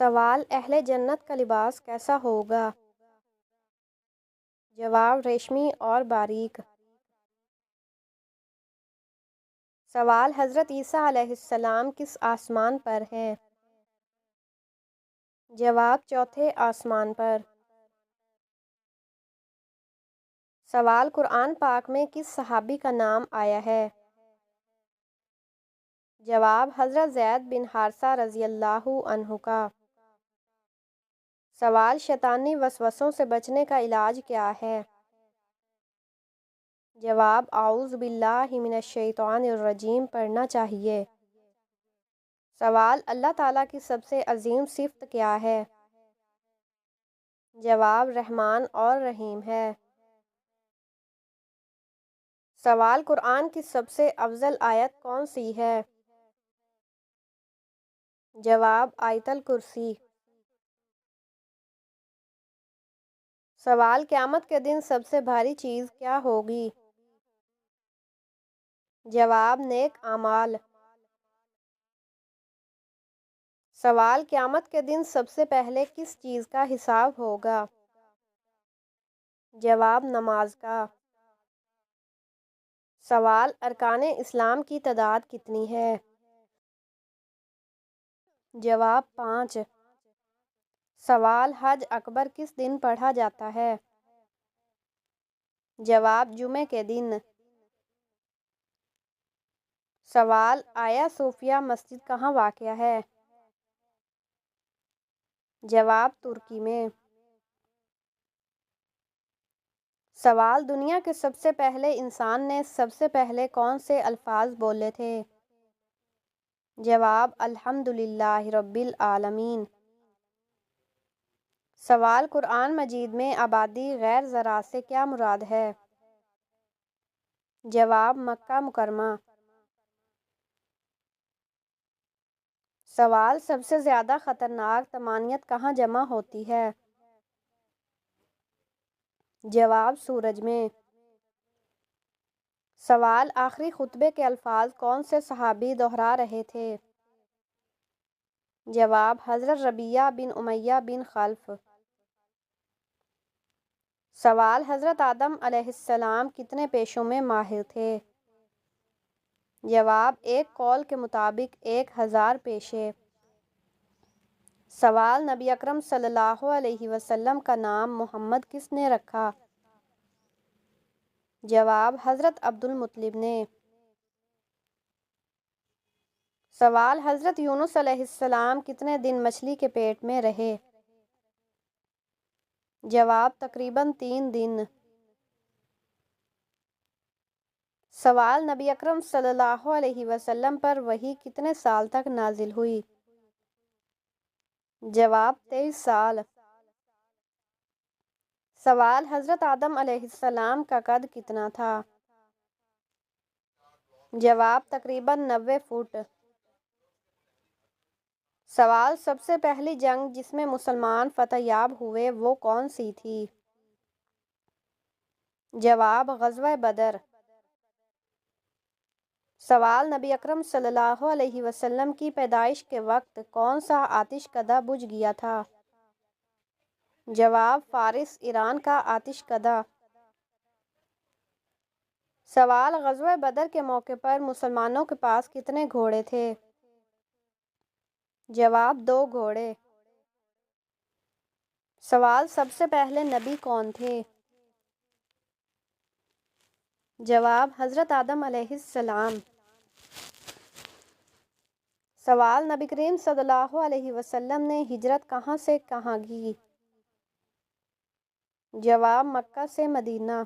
سوال: اہل جنت کا لباس کیسا ہوگا؟ جواب: ریشمی اور باریک۔ سوال: حضرت عیسیٰ علیہ السلام کس آسمان پر ہیں؟ جواب: چوتھے آسمان پر۔ سوال: قرآن پاک میں کس صحابی کا نام آیا ہے؟ جواب: حضرت زید بن حارثہ رضی اللہ عنہ کا۔ سوال: شیطانی وسوسوں سے بچنے کا علاج کیا ہے؟ جواب: اعوذ باللہ من الشیطان الرجیم پڑھنا چاہیے۔ سوال: اللہ تعالیٰ کی سب سے عظیم صفت کیا ہے؟ جواب: رحمان اور رحیم ہے۔ سوال: قرآن کی سب سے افضل آیت کون سی ہے؟ جواب: آیت الکرسی۔ سوال: قیامت کے دن سب سے بھاری چیز کیا ہوگی؟ جواب: نیک اعمال۔ سوال: قیامت کے دن سب سے پہلے کس چیز کا حساب ہوگا؟ جواب: نماز کا۔ سوال: ارکان اسلام کی تعداد کتنی ہے؟ جواب: 5۔ سوال: حج اکبر کس دن پڑھا جاتا ہے؟ جواب: جمعے کے دن۔ سوال: آیا صوفیہ مسجد کہاں واقع ہے؟ جواب: ترکی میں۔ سوال: دنیا کے سب سے پہلے انسان نے سب سے پہلے کون سے الفاظ بولے تھے؟ جواب: الحمدللہ رب العالمین۔ سوال: قرآن مجید میں آبادی غیر زراعت سے کیا مراد ہے؟ جواب: مکہ مکرمہ۔ سوال: سب سے زیادہ خطرناک طمانیت کہاں جمع ہوتی ہے؟ جواب: سورج میں۔ سوال: آخری خطبے کے الفاظ کون سے صحابی دہرا رہے تھے؟ جواب: حضرت ربیعہ بن امیہ بن خلف۔ سوال: حضرت آدم علیہ السلام کتنے پیشوں میں ماہر تھے؟ جواب: ایک قول کے مطابق 1000 پیشے۔ سوال: نبی اکرم صلی اللہ علیہ وسلم کا نام محمد کس نے رکھا؟ جواب: حضرت عبد المطلب نے۔ سوال: حضرت یونس علیہ السلام کتنے دن مچھلی کے پیٹ میں رہے؟ جواب: تقریباً 3 دن۔ سوال: نبی اکرم صلی اللہ علیہ وسلم پر وحی کتنے سال تک نازل ہوئی؟ جواب: 23 سال۔ سوال: حضرت آدم علیہ السلام کا قد کتنا تھا؟ جواب: تقریباً 90 فٹ۔ سوال: سب سے پہلی جنگ جس میں مسلمان فتح یاب ہوئے وہ کون سی تھی؟ جواب: غزوہ بدر۔ سوال: نبی اکرم صلی اللہ علیہ وسلم کی پیدائش کے وقت کون سا آتش کدہ بجھ گیا تھا؟ جواب: فارس ایران کا آتش کدہ۔ سوال: غزوہ بدر کے موقع پر مسلمانوں کے پاس کتنے گھوڑے تھے؟ جواب: 2 گھوڑے۔ سوال: سب سے پہلے نبی کون تھے؟ جواب: حضرت آدم علیہ السلام۔ سوال: نبی کریم صلی اللہ علیہ وسلم نے ہجرت کہاں سے کہاں کی؟ جواب: مکہ سے مدینہ۔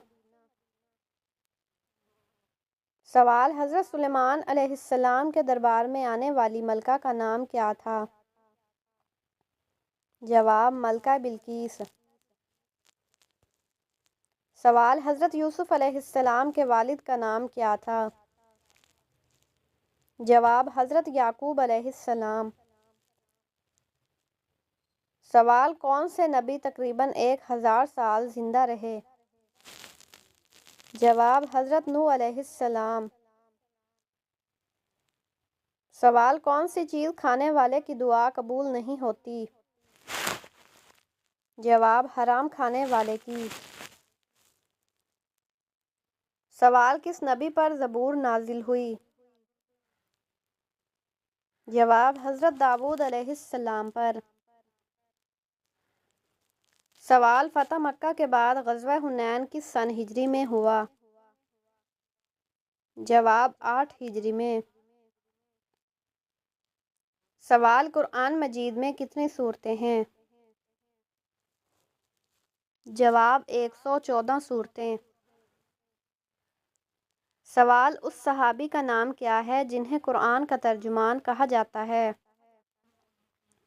سوال: حضرت سلیمان علیہ السلام کے دربار میں آنے والی ملکہ کا نام کیا تھا؟ جواب: ملکہ بلقیس۔ سوال: حضرت یوسف علیہ السلام کے والد کا نام کیا تھا؟ جواب: حضرت یعقوب علیہ السلام۔ سوال: کون سے نبی تقریباً 1000 سال زندہ رہے؟ جواب: حضرت نوح علیہ السلام۔ سوال: کون سی چیز کھانے والے کی دعا قبول نہیں ہوتی؟ جواب حرام کھانے والے کی۔ سوال کس نبی پر زبور نازل ہوئی؟ جواب حضرت داؤد علیہ السلام پر۔ سوال فتح مکہ کے بعد غزوہ حنین کس سن ہجری میں ہوا؟ جواب 8 ہجری میں۔ سوال قرآن مجید میں کتنی سورتیں ہیں؟ جواب 114 سورتیں۔ سوال اس صحابی کا نام کیا ہے جنہیں قرآن کا ترجمان کہا جاتا ہے؟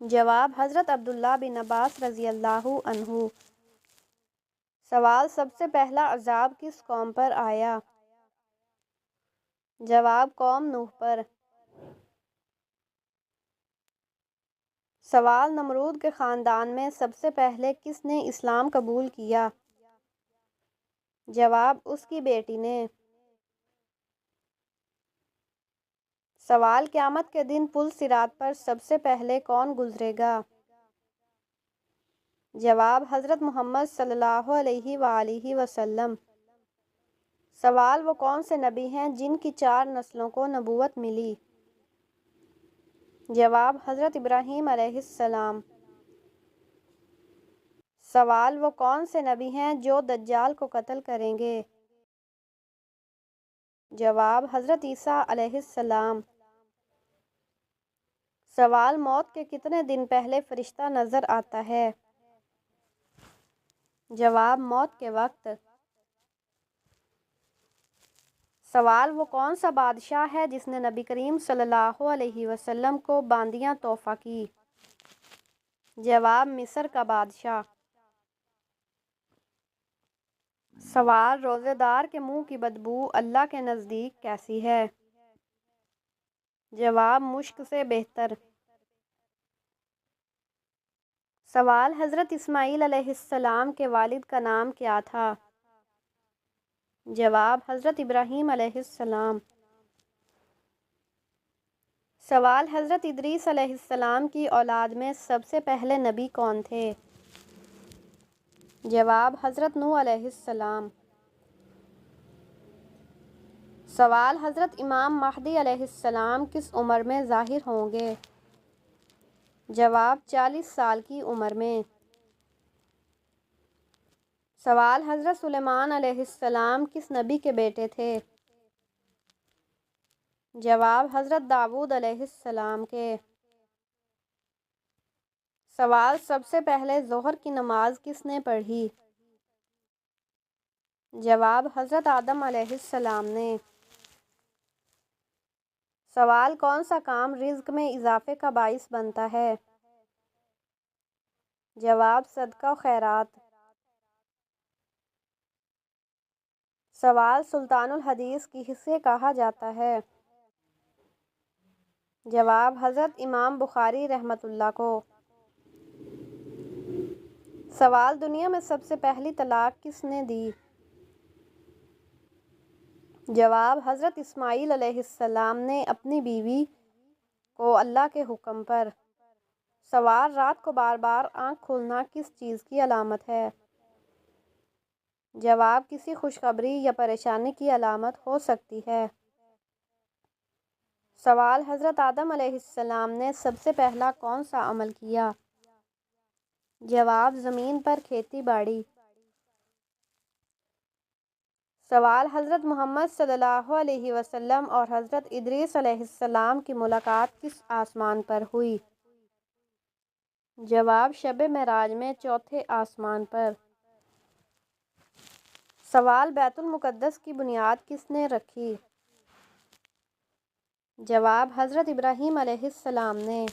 جواب حضرت عبداللہ بن عباس رضی اللہ عنہ۔ سوال سب سے پہلا عذاب کس قوم پر آیا؟ جواب قوم نوح پر۔ سوال نمرود کے خاندان میں سب سے پہلے کس نے اسلام قبول کیا؟ جواب اس کی بیٹی نے۔ سوال قیامت کے دن پل صراط پر سب سے پہلے کون گزرے گا؟ جواب حضرت محمد صلی اللہ علیہ وآلہ وسلم۔ سوال وہ کون سے نبی ہیں جن کی 4 نسلوں کو نبوت ملی؟ جواب حضرت ابراہیم علیہ السلام۔ سوال وہ کون سے نبی ہیں جو دجال کو قتل کریں گے؟ جواب حضرت عیسیٰ علیہ السلام۔ سوال موت کے کتنے دن پہلے فرشتہ نظر آتا ہے؟ جواب موت کے وقت۔ سوال وہ کون سا بادشاہ ہے جس نے نبی کریم صلی اللہ علیہ وسلم کو باندیاں تحفہ کی؟ جواب مصر کا بادشاہ۔ سوال روزے دار کے منہ کی بدبو اللہ کے نزدیک کیسی ہے؟ جواب مشک سے بہتر۔ سوال حضرت اسماعیل علیہ السلام کے والد کا نام کیا تھا؟ جواب حضرت ابراہیم علیہ السلام۔ سوال حضرت ادریس علیہ السلام کی اولاد میں سب سے پہلے نبی کون تھے؟ جواب حضرت نوح علیہ السلام۔ سوال حضرت امام مہدی علیہ السلام کس عمر میں ظاہر ہوں گے؟ جواب 40 سال کی عمر میں۔ سوال حضرت سلیمان علیہ السلام کس نبی کے بیٹے تھے؟ جواب حضرت داؤد علیہ السلام کے۔ سوال سب سے پہلے ظہر کی نماز کس نے پڑھی؟ جواب حضرت آدم علیہ السلام نے۔ سوال کون سا کام رزق میں اضافے کا باعث بنتا ہے؟ جواب صدقہ و خیرات۔ سوال سلطان الحدیث کسے کہا جاتا ہے؟ جواب حضرت امام بخاری رحمۃ اللہ کو۔ سوال دنیا میں سب سے پہلی طلاق کس نے دی؟ جواب حضرت اسماعیل علیہ السلام نے اپنی بیوی کو اللہ کے حکم پر۔ سوال رات کو بار بار آنکھ کھلنا کس چیز کی علامت ہے؟ جواب کسی خوشخبری یا پریشانی کی علامت ہو سکتی ہے۔ سوال حضرت آدم علیہ السلام نے سب سے پہلا کون سا عمل کیا؟ جواب زمین پر کھیتی باڑی۔ سوال حضرت محمد صلی اللہ علیہ وسلم اور حضرت ادریس علیہ السلام کی ملاقات کس آسمان پر ہوئی؟ جواب شب معراج میں چوتھے آسمان پر۔ سوال بیت المقدس کی بنیاد کس نے رکھی؟ جواب حضرت ابراہیم علیہ السلام نے۔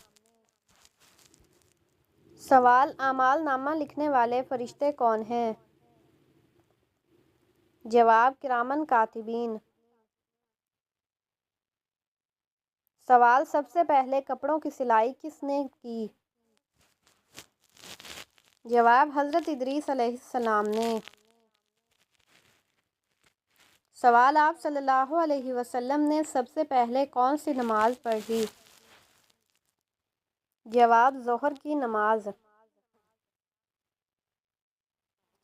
سوال اعمال نامہ لکھنے والے فرشتے کون ہیں؟ جواب کرامن کاتبین۔ سوال سب سے پہلے کپڑوں کی سلائی کس نے کی؟ جواب حضرت ادریس علیہ السلام نے۔ سوال آپ صلی اللہ علیہ وسلم نے سب سے پہلے کون سی نماز پڑھی؟ جواب ظہر کی نماز۔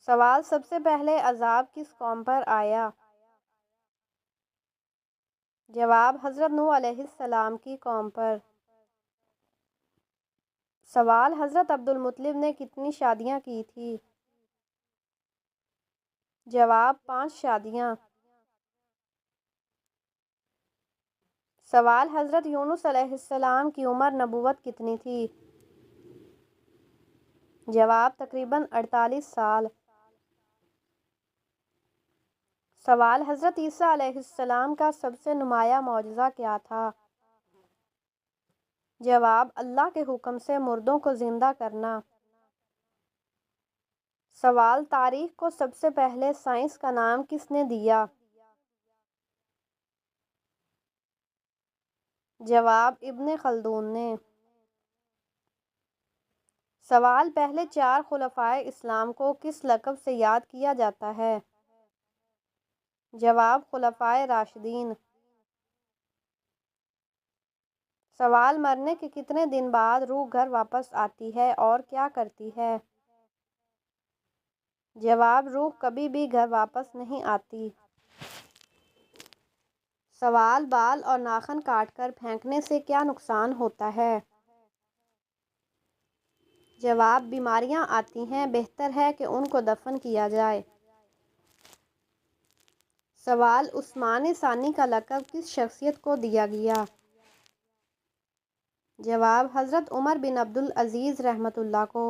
سوال: سب سے پہلے عذاب کس قوم پر آیا؟ جواب: حضرت نوح علیہ السلام کی قوم پر۔ سوال: حضرت عبدالمطلب نے کتنی شادیاں کی تھیں؟ جواب: 5 شادیاں۔ سوال: حضرت یونس علیہ السلام کی عمر نبوت کتنی تھی؟ جواب: تقریباً 48 سال۔ سوال: حضرت عیسیٰ علیہ السلام کا سب سے نمایاں معجزہ کیا تھا؟ جواب: اللہ کے حکم سے مردوں کو زندہ کرنا۔ سوال: تاریخ کو سب سے پہلے سائنس کا نام کس نے دیا؟ جواب: ابن خلدون نے۔ سوال: پہلے 4 خلفائے اسلام کو کس لقب سے یاد کیا جاتا ہے؟ جواب: خلفائے راشدین۔ سوال: مرنے کے کتنے دن بعد روح گھر واپس آتی ہے اور کیا کرتی ہے؟ جواب: روح کبھی بھی گھر واپس نہیں آتی۔ سوال: بال اور ناخن کاٹ کر پھینکنے سے کیا نقصان ہوتا ہے؟ جواب: بیماریاں آتی ہیں، بہتر ہے کہ ان کو دفن کیا جائے۔ سوال: عثمان ثانی کا لقب کس شخصیت کو دیا گیا؟ جواب: حضرت عمر بن عبدالعزیز رحمۃ اللہ کو۔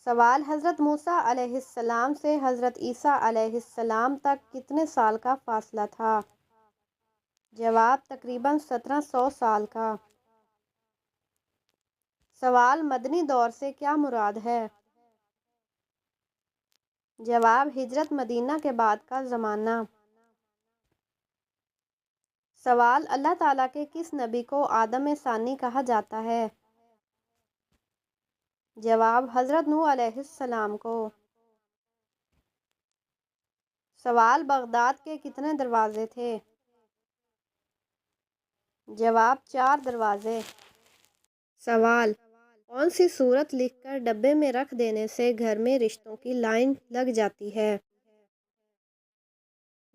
سوال: حضرت موسیٰ علیہ السلام سے حضرت عیسیٰ علیہ السلام تک کتنے سال کا فاصلہ تھا؟ جواب: تقریباً 1700 سال کا۔ سوال: مدنی دور سے کیا مراد ہے؟ جواب: ہجرت مدینہ کے بعد کا زمانہ۔ سوال: اللہ تعالیٰ کے کس نبی کو آدم ثانی کہا جاتا ہے؟ جواب: حضرت نوح علیہ السلام کو۔ سوال: بغداد کے کتنے دروازے تھے؟ جواب: 4 دروازے۔ سوال: کون سی سورت لکھ کر ڈبے میں رکھ دینے سے گھر میں رشتوں کی لائن لگ جاتی ہے؟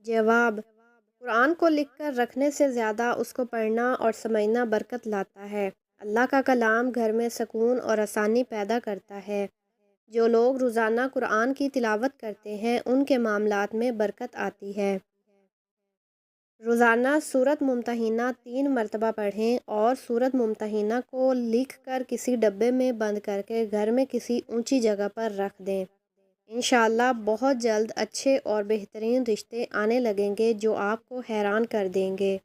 جواب: قرآن کو لکھ کر رکھنے سے زیادہ اس کو پڑھنا اور سمجھنا برکت لاتا ہے۔ اللہ کا کلام گھر میں سکون اور آسانی پیدا کرتا ہے۔ جو لوگ روزانہ قرآن کی تلاوت کرتے ہیں ان کے معاملات میں برکت آتی ہے۔ روزانہ سورۃ ممتحنہ 3 مرتبہ پڑھیں اور سورۃ ممتحنہ کو لکھ کر کسی ڈبے میں بند کر کے گھر میں کسی اونچی جگہ پر رکھ دیں۔ انشاءاللہ بہت جلد اچھے اور بہترین رشتے آنے لگیں گے جو آپ کو حیران کر دیں گے۔